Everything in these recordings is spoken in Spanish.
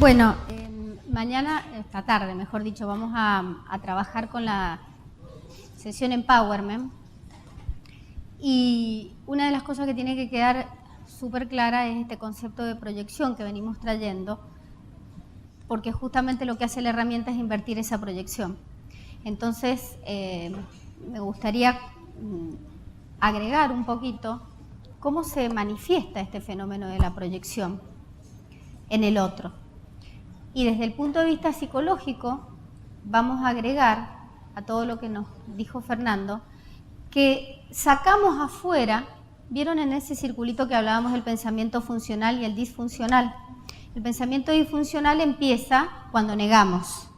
Bueno, mañana, esta tarde, mejor dicho, vamos a trabajar con la sesión Empowerment. Y una de las cosas que tiene que quedar súper clara es este concepto de proyección que venimos trayendo, porque justamente lo que hace la herramienta es invertir esa proyección. Entonces, me gustaría agregar un poquito cómo se manifiesta este fenómeno de la proyección en el otro. Y desde el punto de vista psicológico, vamos a agregar a todo lo que nos dijo Fernando, que sacamos afuera, ¿vieron en ese circulito que hablábamos del pensamiento funcional y el disfuncional? El pensamiento disfuncional empieza cuando negamos.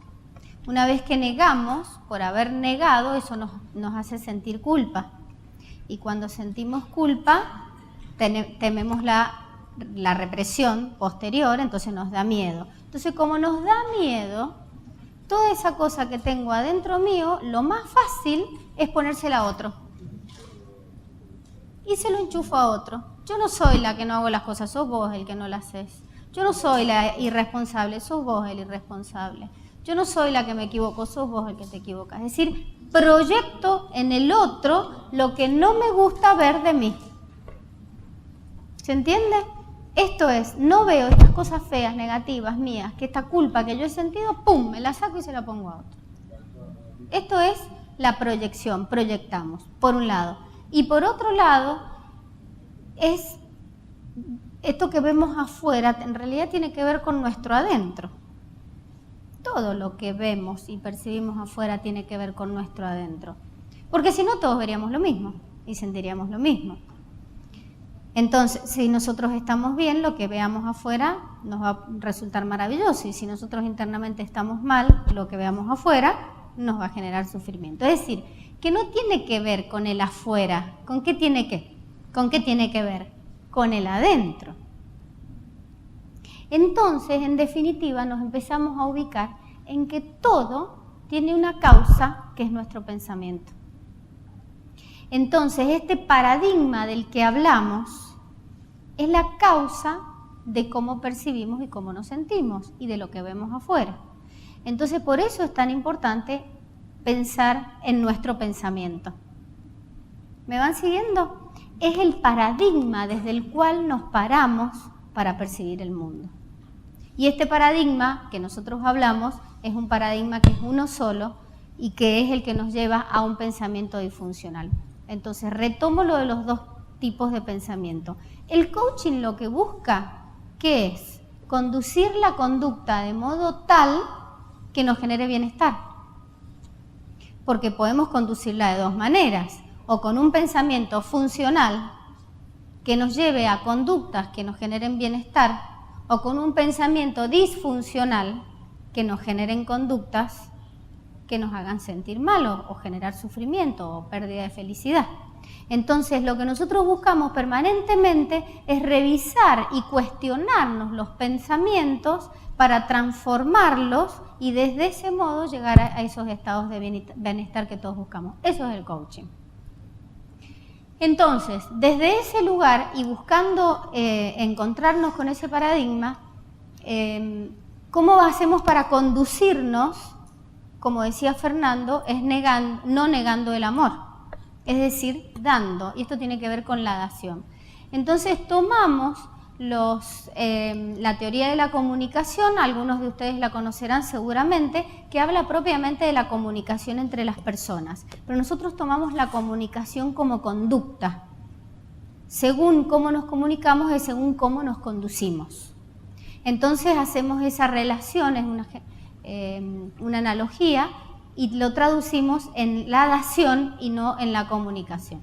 Una vez que negamos, por haber negado, eso nos hace sentir culpa. Y cuando sentimos culpa, tememos la represión posterior, entonces nos da miedo. Entonces, como nos da miedo, toda esa cosa que tengo adentro mío, lo más fácil es ponérsela a otro. Y se lo enchufo a otro. Yo no soy la que no hago las cosas, sos vos el que no las haces. Yo no soy la irresponsable, sos vos el irresponsable. Yo no soy la que me equivoco, sos vos el que te equivocas. Es decir, proyecto en el otro lo que no me gusta ver de mí. ¿Se entiende? Esto es, no veo estas cosas feas, negativas, mías, que esta culpa que yo he sentido, ¡pum!, me la saco y se la pongo a otro. Esto es la proyección, proyectamos, por un lado. Y por otro lado, es esto que vemos afuera, en realidad tiene que ver con nuestro adentro. Todo lo que vemos y percibimos afuera tiene que ver con nuestro adentro. Porque si no, todos veríamos lo mismo y sentiríamos lo mismo. Entonces, si nosotros estamos bien, lo que veamos afuera nos va a resultar maravilloso. Y si nosotros internamente estamos mal, lo que veamos afuera nos va a generar sufrimiento. Es decir, que no tiene que ver con el afuera. ¿Con qué tiene que ver? Con el adentro. Entonces, en definitiva, nos empezamos a ubicar en que todo tiene una causa que es nuestro pensamiento. Entonces, este paradigma del que hablamos es la causa de cómo percibimos y cómo nos sentimos y de lo que vemos afuera. Entonces, por eso es tan importante pensar en nuestro pensamiento. ¿Me van siguiendo? Es el paradigma desde el cual nos paramos para percibir el mundo. Y este paradigma que nosotros hablamos es un paradigma que es uno solo y que es el que nos lleva a un pensamiento disfuncional. Entonces, retomo lo de los dos tipos de pensamiento. El coaching lo que busca, ¿qué es? Conducir la conducta de modo tal que nos genere bienestar. Porque podemos conducirla de dos maneras. O con un pensamiento funcional que nos lleve a conductas que nos generen bienestar, o con un pensamiento disfuncional que nos generen conductas que nos hagan sentir mal o generar sufrimiento o pérdida de felicidad. Entonces, lo que nosotros buscamos permanentemente es revisar y cuestionarnos los pensamientos para transformarlos y desde ese modo llegar a esos estados de bienestar que todos buscamos. Eso es el coaching. Entonces, desde ese lugar y buscando encontrarnos con ese paradigma, ¿cómo hacemos para conducirnos? Como decía Fernando, es no negando el amor, es decir, dando, y esto tiene que ver con la dación. Entonces tomamos la teoría de la comunicación, algunos de ustedes la conocerán seguramente, que habla propiamente de la comunicación entre las personas, pero nosotros tomamos la comunicación como conducta. Según cómo nos comunicamos es según cómo nos conducimos. Entonces hacemos esa relación, es una analogía, y lo traducimos en la dación y no en la comunicación.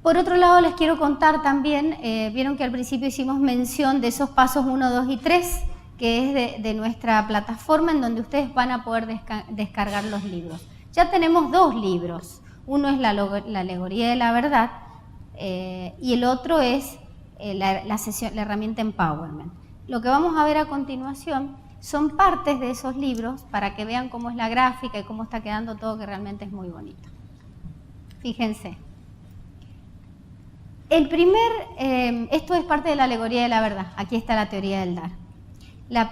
Por otro lado, les quiero contar también, vieron que al principio hicimos mención de esos pasos 1, 2 y 3, que es de nuestra plataforma en donde ustedes van a poder descargar los libros. Ya tenemos dos libros, uno es la alegoría de la verdad y el otro es la herramienta Empowerment. Lo que vamos a ver a continuación son partes de esos libros para que vean cómo es la gráfica y cómo está quedando todo, que realmente es muy bonito. Fíjense. Esto es parte de la alegoría de la verdad. Aquí está la teoría del dar. lo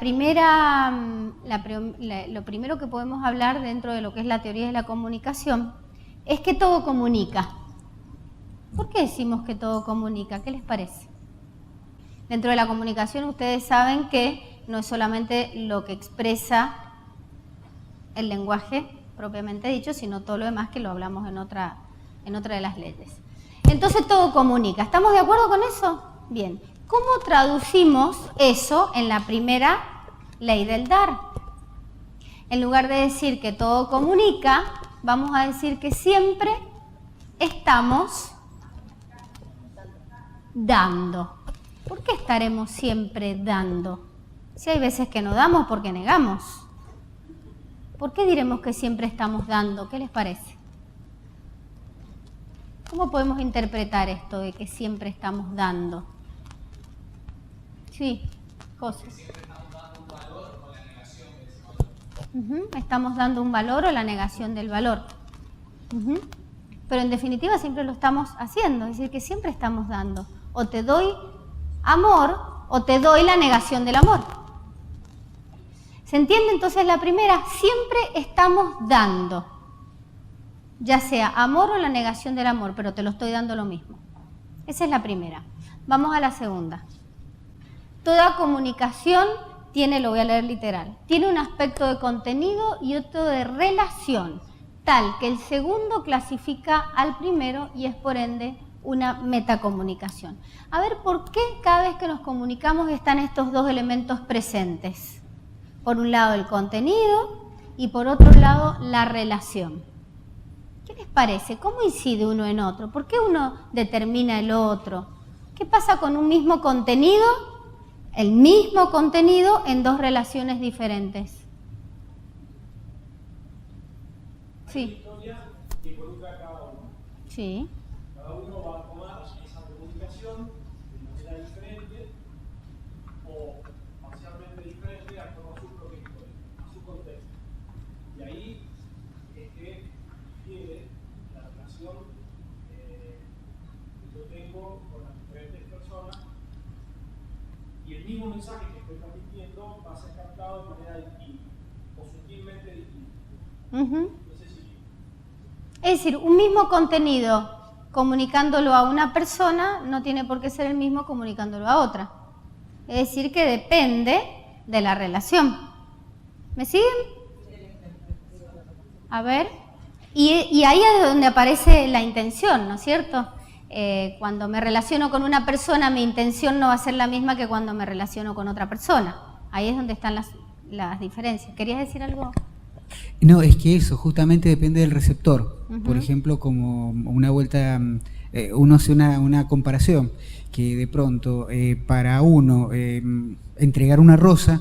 primero que podemos hablar dentro de lo que es la teoría de la comunicación es que todo comunica. ¿Por qué decimos que todo comunica? ¿Qué les parece? Dentro de la comunicación ustedes saben que no es solamente lo que expresa el lenguaje propiamente dicho, sino todo lo demás que lo hablamos en otra de las leyes. Entonces todo comunica. ¿Estamos de acuerdo con eso? Bien. ¿Cómo traducimos eso en la primera ley del dar? En lugar de decir que todo comunica, vamos a decir que siempre estamos dando. ¿Por qué estaremos siempre dando? Si hay veces que no damos porque negamos. ¿Por qué diremos que siempre estamos dando? ¿Qué les parece? ¿Cómo podemos interpretar esto de que siempre estamos dando? Sí, cosas. Estamos dando un valor o la negación del valor. Pero en definitiva siempre lo estamos haciendo, es decir, que siempre estamos dando. O te doy amor o te doy la negación del amor. ¿Se entiende entonces la primera? Siempre estamos dando, ya sea amor o la negación del amor, pero te lo estoy dando lo mismo. Esa es la primera. Vamos a la segunda. Toda comunicación tiene, lo voy a leer literal, tiene un aspecto de contenido y otro de relación, tal que el segundo clasifica al primero y es por ende una metacomunicación. A ver, ¿por qué cada vez que nos comunicamos están estos dos elementos presentes? Por un lado el contenido y por otro lado la relación. ¿Qué les parece? ¿Cómo incide uno en otro? ¿Por qué uno determina el otro? ¿Qué pasa con un mismo contenido? El mismo contenido en dos relaciones diferentes. Sí. Sí. Cada uno va a tomar esa comunicación de manera diferente o parcialmente diferente de acuerdo a su propia historia, a su contexto. Y ahí es que difiere la relación que yo tengo con las diferentes personas y el mismo mensaje que estoy transmitiendo va a ser captado de manera distinta o sutilmente distinta. No sé si... Es decir, un mismo contenido comunicándolo a una persona no tiene por qué ser el mismo comunicándolo a otra. Es decir, que depende de la relación. ¿Me siguen? A ver. Y ahí es donde aparece la intención, ¿no es cierto? Cuando me relaciono con una persona, mi intención no va a ser la misma que cuando me relaciono con otra persona. Ahí es donde están las diferencias. ¿Querías decir algo? No, es que eso justamente depende del receptor. Por ejemplo, como una vuelta, uno hace una comparación, que de pronto para uno entregar una rosa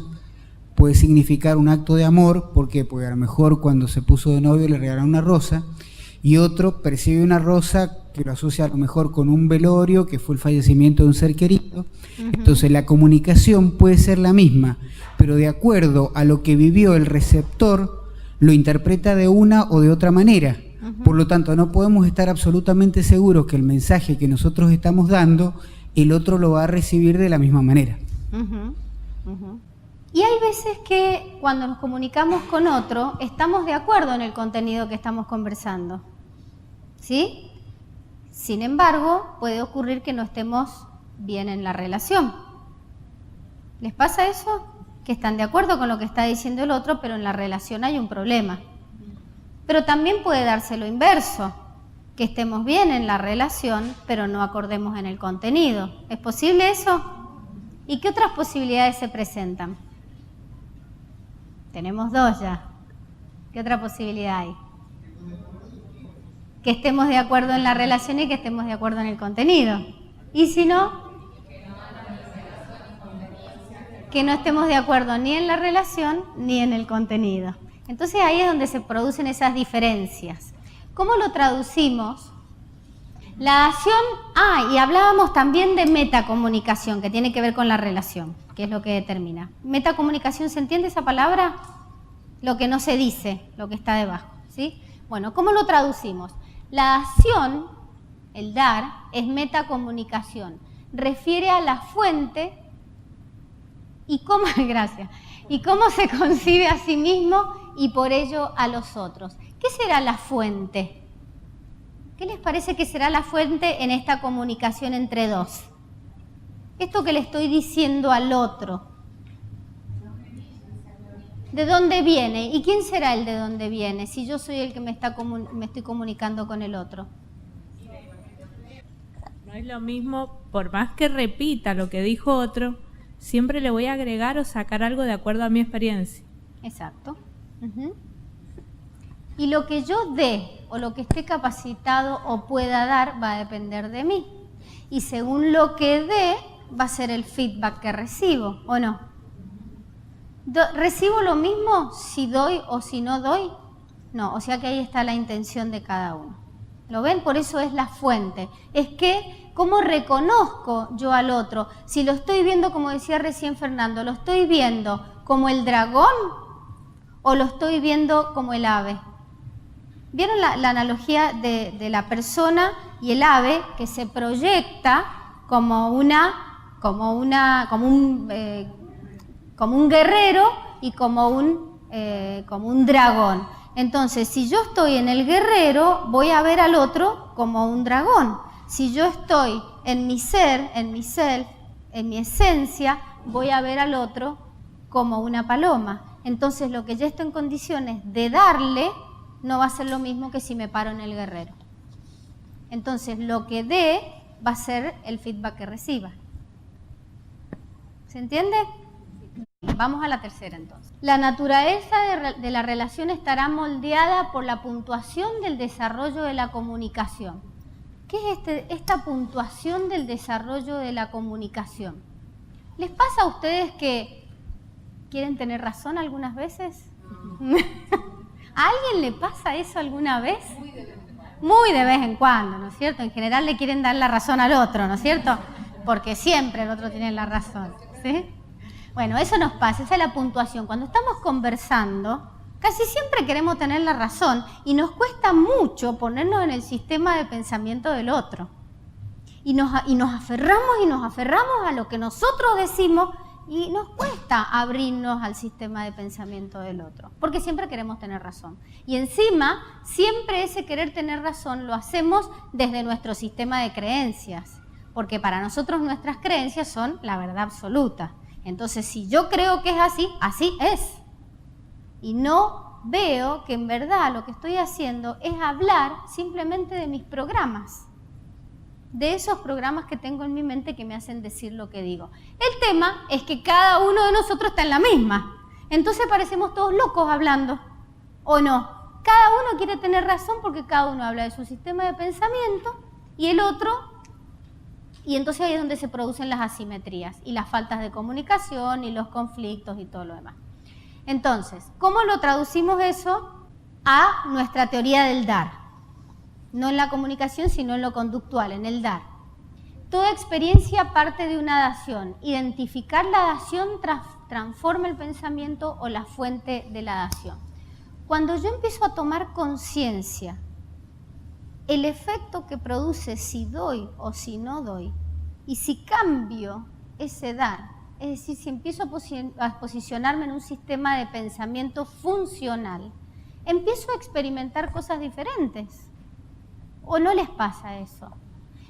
puede significar un acto de amor. ¿Por qué? Porque a lo mejor cuando se puso de novio le regalaron una rosa, y otro percibe una rosa que lo asocia a lo mejor con un velorio, que fue el fallecimiento de un ser querido. Entonces la comunicación puede ser la misma, pero de acuerdo a lo que vivió el receptor, lo interpreta de una o de otra manera. Por lo tanto, no podemos estar absolutamente seguros que el mensaje que nosotros estamos dando, el otro lo va a recibir de la misma manera. Y hay veces que cuando nos comunicamos con otro, estamos de acuerdo en el contenido que estamos conversando. ¿Sí? Sin embargo, puede ocurrir que no estemos bien en la relación. ¿Les pasa eso? Que están de acuerdo con lo que está diciendo el otro, pero en la relación hay un problema. Pero también puede darse lo inverso, que estemos bien en la relación, pero no acordemos en el contenido. ¿Es posible eso? ¿Y qué otras posibilidades se presentan? Tenemos dos ya. ¿Qué otra posibilidad hay? Que estemos de acuerdo en la relación y que estemos de acuerdo en el contenido. ¿Y si no? Que no estemos de acuerdo ni en la relación ni en el contenido. Entonces ahí es donde se producen esas diferencias. ¿Cómo lo traducimos? La acción, y hablábamos también de metacomunicación, que tiene que ver con la relación, que es lo que determina. Metacomunicación, ¿se entiende esa palabra? Lo que no se dice, lo que está debajo, ¿sí? Bueno, ¿cómo lo traducimos? La acción, el dar, es metacomunicación. Refiere a la fuente ¿Y cómo, gracias, y cómo se concibe a sí mismo y por ello a los otros? ¿Qué será la fuente? ¿Qué les parece que será la fuente en esta comunicación entre dos? Esto que le estoy diciendo al otro. ¿De dónde viene? ¿Y quién será el de dónde viene? Si yo soy el que me estoy comunicando con el otro. No es lo mismo, por más que repita lo que dijo otro, siempre le voy a agregar o sacar algo de acuerdo a mi experiencia. Exacto. Y lo que yo dé o lo que esté capacitado o pueda dar va a depender de mí. Y según lo que dé, va a ser el feedback que recibo, ¿o no? ¿Recibo lo mismo si doy o si no doy? No, o sea que ahí está la intención de cada uno. ¿Lo ven? Por eso es la fuente. Es que, ¿cómo reconozco yo al otro? Si lo estoy viendo, como decía recién Fernando, ¿lo estoy viendo como el dragón o lo estoy viendo como el ave? ¿Vieron la analogía de la persona y el ave que se proyecta como un guerrero y como un dragón? Entonces, si yo estoy en el guerrero, voy a ver al otro como un dragón. Si yo estoy en mi ser, en mi self, en mi esencia, voy a ver al otro como una paloma. Entonces, lo que yo estoy en condiciones de darle no va a ser lo mismo que si me paro en el guerrero. Entonces, lo que dé va a ser el feedback que reciba. ¿Se entiende? Vamos a la tercera entonces. La naturaleza de la relación estará moldeada por la puntuación del desarrollo de la comunicación. ¿Qué es esta puntuación del desarrollo de la comunicación? ¿Les pasa a ustedes que quieren tener razón algunas veces? ¿A alguien le pasa eso alguna vez? Muy de vez en cuando, ¿no es cierto? En general le quieren dar la razón al otro, ¿no es cierto? Porque siempre el otro tiene la razón, ¿sí? Bueno, eso nos pasa, esa es la puntuación. Cuando estamos conversando, casi siempre queremos tener la razón y nos cuesta mucho ponernos en el sistema de pensamiento del otro. Y nos aferramos a lo que nosotros decimos y nos cuesta abrirnos al sistema de pensamiento del otro, porque siempre queremos tener razón. Y encima, siempre ese querer tener razón lo hacemos desde nuestro sistema de creencias, porque para nosotros nuestras creencias son la verdad absoluta. Entonces, si yo creo que es así, así es. Y no veo que en verdad lo que estoy haciendo es hablar simplemente de mis programas, de esos programas que tengo en mi mente que me hacen decir lo que digo. El tema es que cada uno de nosotros está en la misma. Entonces parecemos todos locos hablando, ¿o no? Cada uno quiere tener razón porque cada uno habla de su sistema de pensamiento y el otro... Y entonces ahí es donde se producen las asimetrías y las faltas de comunicación y los conflictos y todo lo demás. Entonces, ¿cómo lo traducimos eso a nuestra teoría del dar? No en la comunicación, sino en lo conductual, en el dar. Toda experiencia parte de una dación. Identificar la dación transforma el pensamiento o la fuente de la dación. Cuando yo empiezo a tomar conciencia, el efecto que produce si doy o si no doy, y si cambio ese dar, es decir, si empiezo a posicionarme en un sistema de pensamiento funcional, empiezo a experimentar cosas diferentes. ¿O no les pasa eso?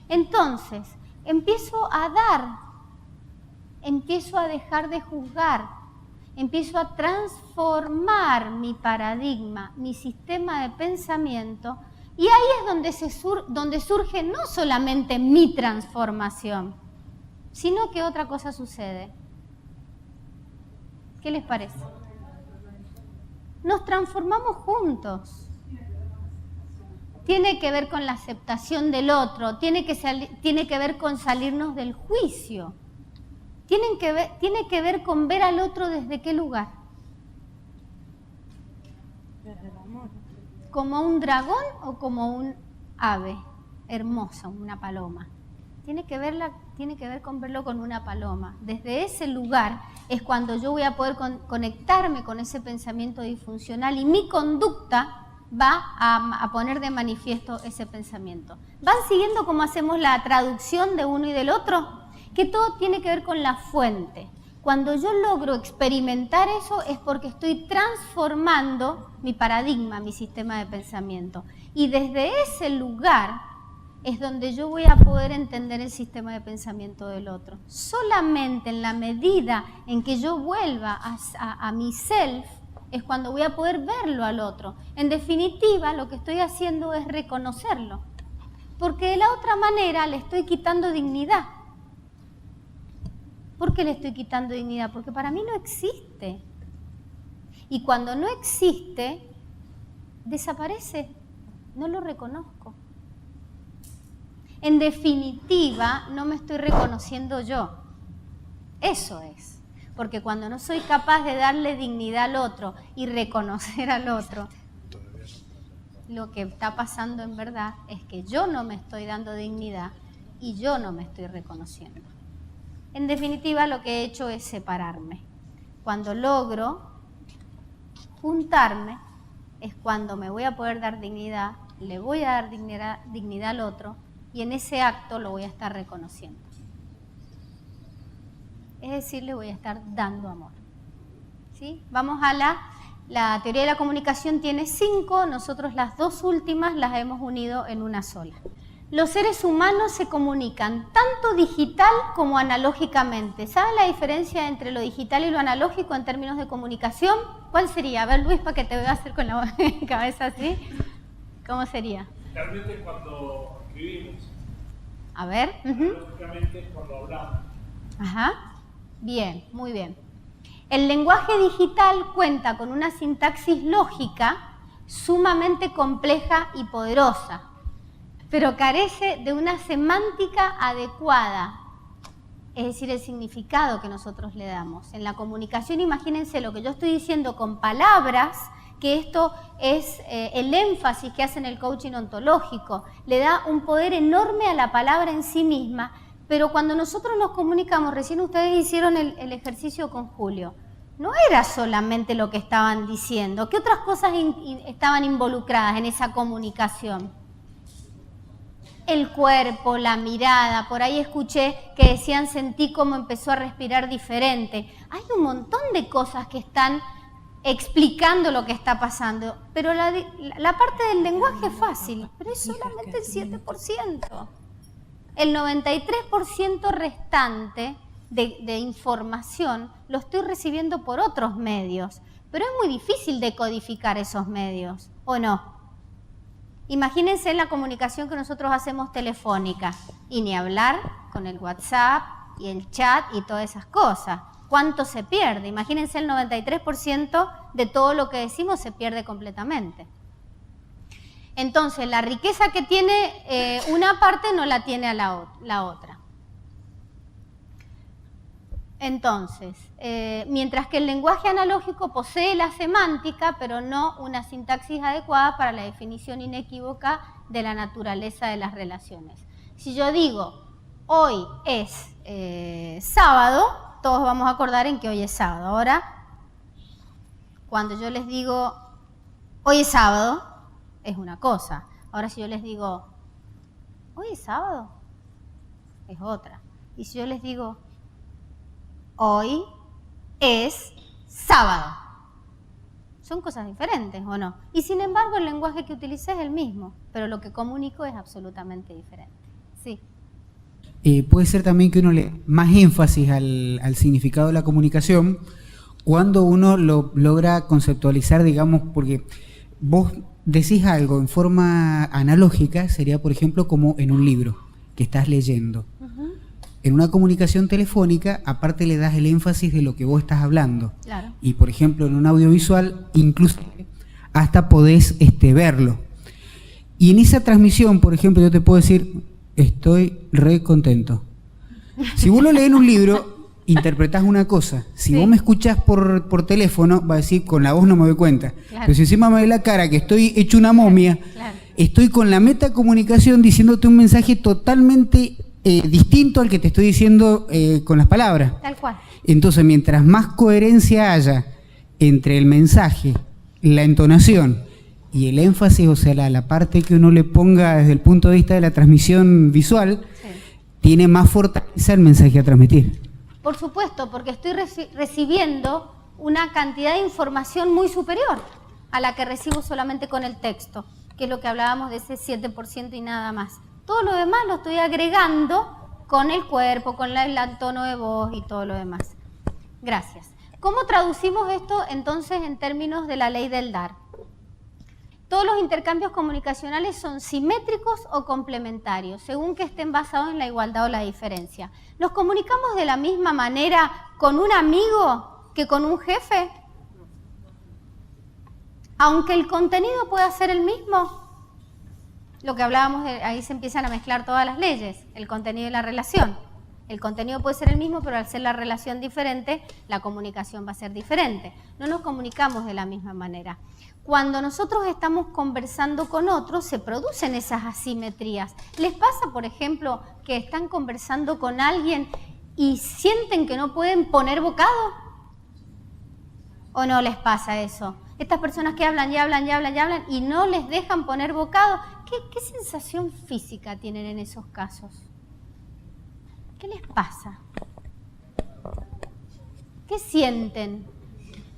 Entonces, empiezo a dar, empiezo a dejar de juzgar, empiezo a transformar mi paradigma, mi sistema de pensamiento. Y ahí es donde surge no solamente mi transformación, sino que otra cosa sucede. ¿Qué les parece? Nos transformamos juntos. Tiene que ver con la aceptación del otro, tiene que ver con salirnos del juicio, tiene que ver con ver al otro desde qué lugar. Desde el amor. ¿Como un dragón o como un ave hermosa, una paloma? Tiene que ver con verlo con una paloma. Desde ese lugar es cuando yo voy a poder conectarme con ese pensamiento disfuncional y mi conducta va a poner de manifiesto ese pensamiento. ¿Van siguiendo cómo hacemos la traducción de uno y del otro? Que todo tiene que ver con la fuente. Cuando yo logro experimentar eso es porque estoy transformando mi paradigma, mi sistema de pensamiento. Y desde ese lugar es donde yo voy a poder entender el sistema de pensamiento del otro. Solamente en la medida en que yo vuelva a mi self es cuando voy a poder verlo al otro. En definitiva, lo que estoy haciendo es reconocerlo. Porque de la otra manera le estoy quitando dignidad. ¿Por qué le estoy quitando dignidad? Porque para mí no existe. Y cuando no existe, desaparece. No lo reconozco. En definitiva, no me estoy reconociendo yo. Eso es. Porque cuando no soy capaz de darle dignidad al otro y reconocer al otro, lo que está pasando en verdad es que yo no me estoy dando dignidad y yo no me estoy reconociendo. En definitiva, lo que he hecho es separarme. Cuando logro juntarme, es cuando me voy a poder dar dignidad, le voy a dar dignidad al otro, y en ese acto lo voy a estar reconociendo. Es decir, le voy a estar dando amor. ¿Sí? Vamos a la teoría de la comunicación tiene 5, nosotros las 2 últimas las hemos unido en una sola. Los seres humanos se comunican tanto digital como analógicamente. ¿Saben la diferencia entre lo digital y lo analógico en términos de comunicación? ¿Cuál sería? A ver, Luis, para que te voy a hacer con la cabeza así. ¿Cómo sería? Realmente cuando escribimos. A ver. Analógicamente cuando hablamos. Ajá. Bien, muy bien. El lenguaje digital cuenta con una sintaxis lógica sumamente compleja y poderosa, pero carece de una semántica adecuada, es decir, el significado que nosotros le damos. En la comunicación, imagínense lo que yo estoy diciendo con palabras, que esto es el énfasis que hace en el coaching ontológico, le da un poder enorme a la palabra en sí misma, pero cuando nosotros nos comunicamos, recién ustedes hicieron el ejercicio con Julio, no era solamente lo que estaban diciendo, ¿qué otras cosas estaban involucradas en esa comunicación? El cuerpo, la mirada, por ahí escuché que decían sentí cómo empezó a respirar diferente. Hay un montón de cosas que están explicando lo que está pasando, pero la parte del lenguaje es fácil, pero es solamente el 7%. El 93% restante de información lo estoy recibiendo por otros medios, pero es muy difícil decodificar esos medios, ¿o no? Imagínense la comunicación que nosotros hacemos telefónica, y ni hablar con el WhatsApp y el chat y todas esas cosas. ¿Cuánto se pierde? Imagínense el 93% de todo lo que decimos se pierde completamente. Entonces, la riqueza que tiene una parte no la tiene la otra. Entonces, mientras que el lenguaje analógico posee la semántica, pero no una sintaxis adecuada para la definición inequívoca de la naturaleza de las relaciones. Si yo digo, hoy es sábado, todos vamos a acordar en que hoy es sábado. Ahora, cuando yo les digo, hoy es sábado, es una cosa. Ahora, si yo les digo, hoy es sábado, es otra. Y si yo les digo, hoy es sábado, son cosas diferentes, ¿o no? Y sin embargo, el lenguaje que utilicé es el mismo, pero lo que comunico es absolutamente diferente. Sí. Puede ser también que uno le dé más énfasis al significado de la comunicación cuando uno lo logra conceptualizar, digamos, porque vos decís algo en forma analógica, sería por ejemplo como en un libro que estás leyendo. En una comunicación telefónica, aparte le das el énfasis de lo que vos estás hablando. Claro. Y por ejemplo en un audiovisual, incluso hasta podés verlo. Y en esa transmisión, por ejemplo, yo te puedo decir, estoy re contento. Si vos lo lees en un libro, interpretás una cosa. Si vos me escuchás por teléfono, va a decir, con la voz no me doy cuenta. Claro. Pero si encima me ve la cara, que estoy hecho una momia, estoy con la metacomunicación diciéndote un mensaje totalmente distinto al que te estoy diciendo con las palabras. Tal cual. Entonces, mientras más coherencia haya entre el mensaje, la entonación y el énfasis, o sea, la parte que uno le ponga desde el punto de vista de la transmisión visual, tiene más fortaleza el mensaje a transmitir. Por supuesto, porque estoy recibiendo una cantidad de información muy superior a la que recibo solamente con el texto, que es lo que hablábamos de ese 7% y nada más. Todo lo demás lo estoy agregando con el cuerpo, con el tono de voz y todo lo demás. Gracias. ¿Cómo traducimos esto entonces en términos de la ley del dar? Todos los intercambios comunicacionales son simétricos o complementarios, según que estén basados en la igualdad o la diferencia. ¿Nos comunicamos de la misma manera con un amigo que con un jefe? Aunque el contenido pueda ser el mismo. Lo que hablábamos, ahí se empiezan a mezclar todas las leyes, el contenido y la relación. El contenido puede ser el mismo, pero al ser la relación diferente, la comunicación va a ser diferente. No nos comunicamos de la misma manera. Cuando nosotros estamos conversando con otros, se producen esas asimetrías. ¿Les pasa, por ejemplo, que están conversando con alguien y sienten que no pueden poner bocado? ¿O no les pasa eso? Estas personas que hablan y hablan y hablan y hablan y no les dejan poner bocado, ¿qué sensación física tienen en esos casos? ¿Qué les pasa? ¿Qué sienten?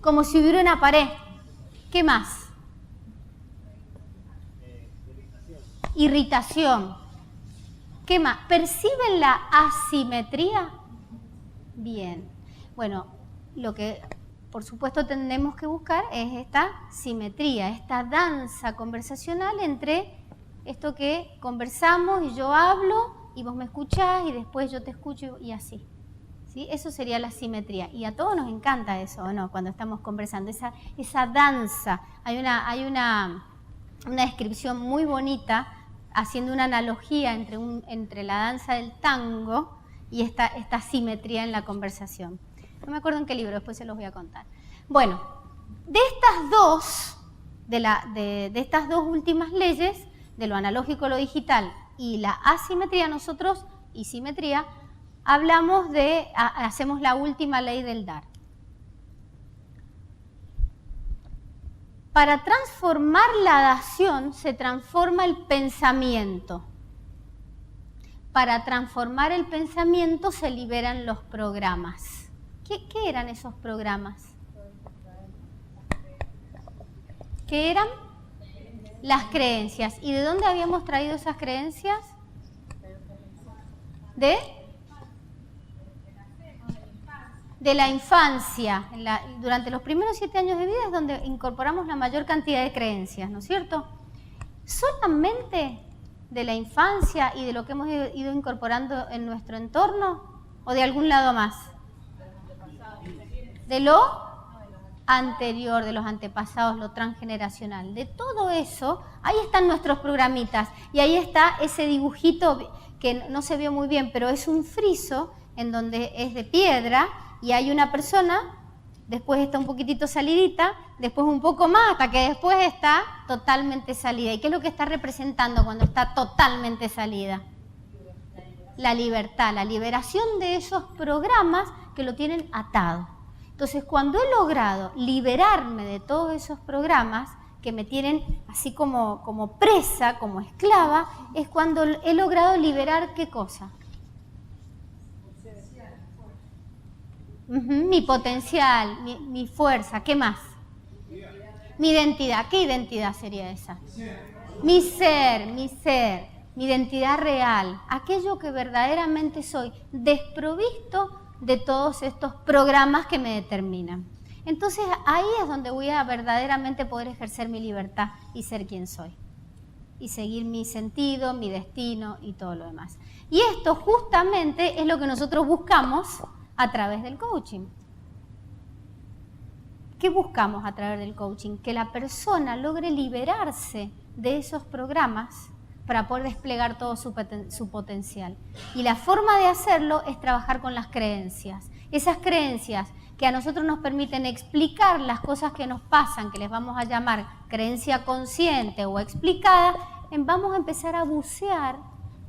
Como si hubiera una pared. ¿Qué más? Irritación. ¿Qué más? ¿Perciben la asimetría? Bien. Bueno, lo que por supuesto tenemos que buscar es esta simetría, esta danza conversacional entre esto que conversamos y yo hablo y vos me escuchás y después yo te escucho y así. ¿Sí? Eso sería la simetría. Y a todos nos encanta eso, ¿o no? Cuando estamos conversando, esa danza. Hay una descripción muy bonita haciendo una analogía entre la danza del tango y esta simetría en la conversación. No me acuerdo en qué libro, después se los voy a contar. Bueno, de estas dos últimas leyes, de lo analógico, lo digital y la asimetría, nosotros, y simetría, hacemos la última ley del dar. Para transformar la dación se transforma el pensamiento. Para transformar el pensamiento se liberan los programas. ¿Qué eran esos programas? ¿Qué eran? Las creencias. ¿Y de dónde habíamos traído esas creencias? De la infancia. Durante los primeros 7 años de vida es donde incorporamos la mayor cantidad de creencias, ¿no es cierto? ¿Solamente de la infancia y de lo que hemos ido incorporando en nuestro entorno? ¿O de algún lado más? De lo anterior, de los antepasados, lo transgeneracional. De todo eso, ahí están nuestros programitas. Y ahí está ese dibujito que no se vio muy bien, pero es un friso en donde es de piedra y hay una persona, después está un poquitito salidita, después un poco más, hasta que después está totalmente salida. ¿Y qué es lo que está representando cuando está totalmente salida? La libertad, la liberación de esos programas que lo tienen atado. Entonces, cuando he logrado liberarme de todos esos programas que me tienen así como presa, como esclava, es cuando he logrado liberar ¿qué cosa? Mi potencial, mi fuerza, ¿qué más? Mi identidad. ¿Qué identidad sería esa? Mi ser, mi identidad real, aquello que verdaderamente soy, desprovisto de todos estos programas que me determinan. Entonces ahí es donde voy a verdaderamente poder ejercer mi libertad y ser quien soy. Y seguir mi sentido, mi destino y todo lo demás. Y esto justamente es lo que nosotros buscamos a través del coaching. ¿Qué buscamos a través del coaching? Que la persona logre liberarse de esos programas para poder desplegar todo su potencial. Y la forma de hacerlo es trabajar con las creencias. Esas creencias que a nosotros nos permiten explicar las cosas que nos pasan, que les vamos a llamar creencia consciente o explicada, vamos a empezar a bucear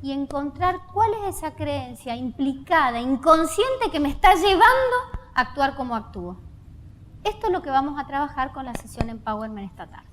y encontrar cuál es esa creencia implicada, inconsciente, que me está llevando a actuar como actúo. Esto es lo que vamos a trabajar con la sesión Empowerment esta tarde.